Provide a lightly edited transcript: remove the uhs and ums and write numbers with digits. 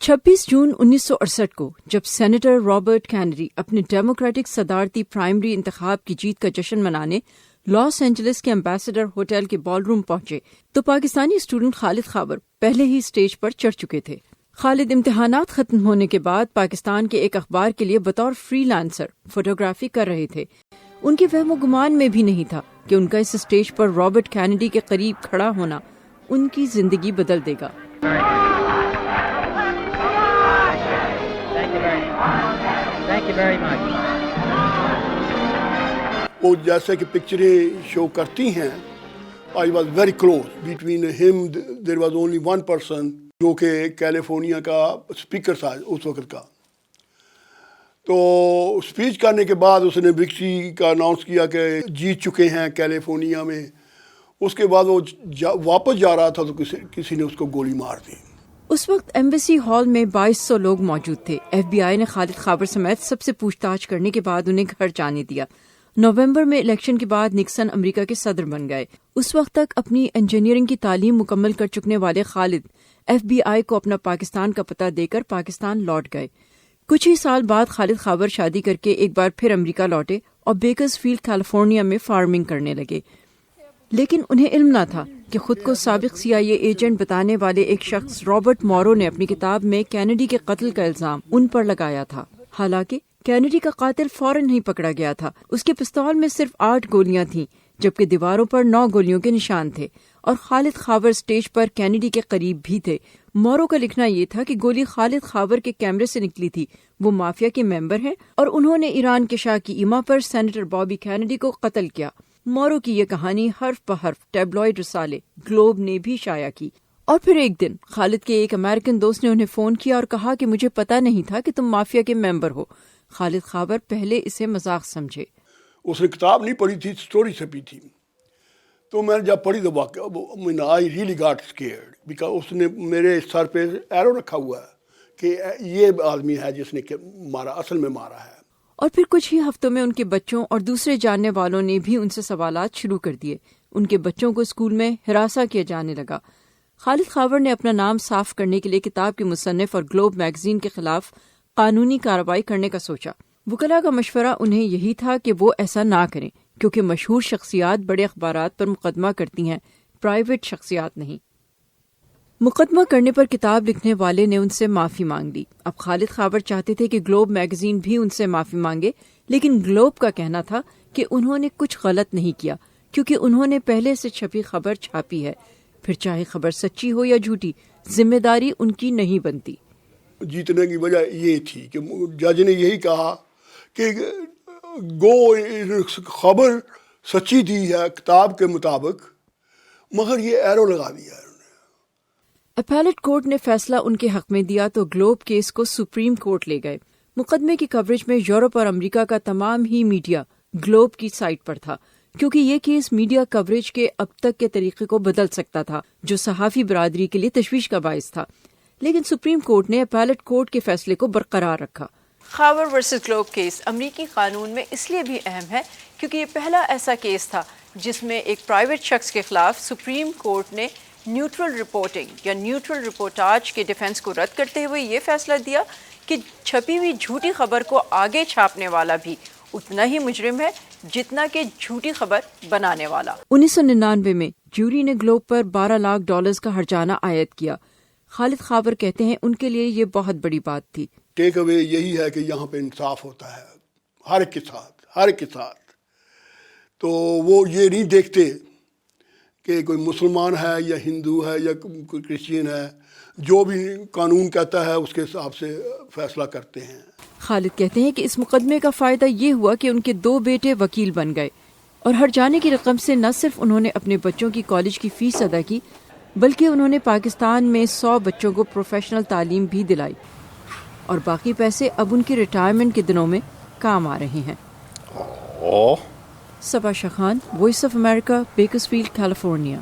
26 جون 1968 کو جب senator Robert Kennedy اپنے ڈیموکریٹک صدارتی پرائمری انتخاب کی جیت کا جشن منانے لاس اینجلس کے ایمبیسڈر ہوٹل کے بال روم پہنچے تو پاکستانی اسٹوڈنٹ خالد خاور پہلے ہی اسٹیج پر چڑھ چکے تھے۔ خالد امتحانات ختم ہونے کے بعد پاکستان کے ایک اخبار کے لیے بطور فری لانسر فوٹوگرافی کر رہے تھے۔ ان کے وہم و گمان میں بھی نہیں تھا کہ ان کا اس اسٹیج پر رابرٹ کینیڈی کے قریب کھڑا ہونا ان کی زندگی بدل دے گا۔ وہ جیسے کہ پکچریں شو کرتی ہیں، I was very close between him. There was only one person جو کہ کیلیفورنیا کا اسپیکر تھا اس وقت کا۔ تو اسپیچ کرنے کے بعد اس نے وکٹری کا اناؤنس کیا کہ جیت چکے ہیں کیلیفورنیا میں۔ اس کے بعد وہ واپس جا رہا تھا تو کسی نے اس کو گولی مار دی۔ اس وقت ایمبیسی ہال میں 2200 لوگ موجود تھے۔ ایف بی آئی نے خالد خاور سمیت سب سے پوچھ تاچھ کرنے کے بعد انہیں گھر جانے دیا۔ نومبر میں الیکشن کے بعد نکسن امریکہ کے صدر بن گئے۔ اس وقت تک اپنی انجینئرنگ کی تعلیم مکمل کر چکنے والے خالد ایف بی آئی کو اپنا پاکستان کا پتہ دے کر پاکستان لوٹ گئے۔ کچھ ہی سال بعد خالد خاور شادی کر کے ایک بار پھر امریکہ لوٹے اور بیکرز فیلڈ کیلیفورنیا میں فارمنگ کرنے لگے، لیکن انہیں علم نہ تھا کہ خود کو سابق CIA ایجنٹ بتانے والے ایک شخص رابرٹ مورو نے اپنی کتاب میں کینیڈی کے قتل کا الزام ان پر لگایا تھا۔ حالانکہ کینیڈی کا قاتل فوراً ہی پکڑا گیا تھا۔ اس کے پستول میں صرف 8 گولیاں تھیں جبکہ دیواروں پر 9 گولیوں کے نشان تھے، اور خالد خاور سٹیج پر کینیڈی کے قریب بھی تھے۔ مورو کا لکھنا یہ تھا کہ گولی خالد خاور کے کیمرے سے نکلی تھی، وہ مافیا کے ممبر ہیں اور انہوں نے ایران کے شاہ کی ایما پر سینیٹر بابی کینیڈی کو قتل کیا۔ مورو کی یہ کہانی حرف بحرف ٹیبلوئڈ رسالے گلوب نے بھی شائع کی۔ اور پھر ایک دن خالد کے ایک امریکن دوست نے انہیں فون کیا اور کہا کہ مجھے پتا نہیں تھا کہ تم مافیا کے ممبر ہو۔ خالد خاور پہلے اسے مذاق سمجھے۔ اس نے کتاب نہیں پڑھی تھی، سٹوری چھپی تھی، تو میں نے جب پڑھی تو واقعہ I really got scared because اس نے میرے سر پہ ایرو رکھا ہوا ہے کہ یہ آدمی ہے جس نے مارا، اصل میں مارا ہے۔ اور پھر کچھ ہی ہفتوں میں ان کے بچوں اور دوسرے جاننے والوں نے بھی ان سے سوالات شروع کر دیے۔ ان کے بچوں کو اسکول میں ہراساں کیا جانے لگا۔ خالد خاور نے اپنا نام صاف کرنے کے لیے کتاب کے مصنف اور گلوب میگزین کے خلاف قانونی کارروائی کرنے کا سوچا۔ وکلاء کا مشورہ انہیں یہی تھا کہ وہ ایسا نہ کریں کیونکہ مشہور شخصیات بڑے اخبارات پر مقدمہ کرتی ہیں، پرائیویٹ شخصیات نہیں۔ مقدمہ کرنے پر کتاب لکھنے والے نے ان سے معافی مانگ لی۔ اب خالد خاور چاہتے تھے کہ گلوب میگزین بھی ان سے معافی مانگے، لیکن گلوب کا کہنا تھا کہ انہوں نے کچھ غلط نہیں کیا کیونکہ انہوں نے پہلے سے چھپی خبر چھاپی ہے، پھر چاہے خبر سچی ہو یا جھوٹی، ذمہ داری ان کی نہیں بنتی۔ جیتنے کی وجہ یہ تھی کہ جج نے یہی کہا کہ خبر سچی دی ہے کتاب کے مطابق، مگر یہ ایرو لگا دیا ہے۔ اپیلٹ کورٹ نے فیصلہ ان کے حق میں دیا تو گلوب کیس کو سپریم کورٹ لے گئے۔ مقدمے کی کوریج میں یورپ اور امریکہ کا تمام ہی میڈیا گلوب کی سائٹ پر تھا، کیونکہ یہ کیس میڈیا کوریج کے اب تک کے طریقے کو بدل سکتا تھا جو صحافی برادری کے لیے تشویش کا باعث تھا، لیکن سپریم کورٹ نے اپیلٹ کورٹ کے فیصلے کو برقرار رکھا۔ خاور ورسز گلوب کیس امریکی قانون میں اس لیے بھی اہم ہے کیونکہ یہ پہلا ایسا کیس تھا جس میں ایک پرائیویٹ شخص کے خلاف سپریم کورٹ نے نیوٹرل رپورٹنگ یا نیوٹرل رپورٹاج کے ڈیفنس کو رد کرتے ہوئے یہ فیصلہ دیا کہ چھپی ہوئی جھوٹی خبر کو آگے چھاپنے والا بھی اتنا ہی مجرم ہے جتنا کہ جھوٹی خبر بنانے والا۔ 1999 میں جوری نے گلوب پر $12 لاکھ کا ہرجانہ عائد کیا۔ خالد خاور کہتے ہیں ان کے لیے یہ بہت بڑی بات تھی۔ ٹیک اوے یہی ہے کہ یہاں پہ انصاف ہوتا ہے ہر ایک کے ساتھ، تو وہ یہ نہیں دیکھتے کہ کوئی مسلمان ہے یا ہندو ہے یا کوئی کرسچین ہے، جو بھی قانون کہتا ہے اس کے حساب سے فیصلہ کرتے ہیں۔ خالد کہتے ہیں کہ اس مقدمے کا فائدہ یہ ہوا کہ ان کے 2 بیٹے وکیل بن گئے، اور ہرجانے کی رقم سے نہ صرف انہوں نے اپنے بچوں کی کالج کی فیس ادا کی بلکہ انہوں نے پاکستان میں 100 بچوں کو پروفیشنل تعلیم بھی دلائی، اور باقی پیسے اب ان کی ریٹائرمنٹ کے دنوں میں کام آ رہے ہیں۔ Saba Shah Khan, Voice of America, Bakersfield, California.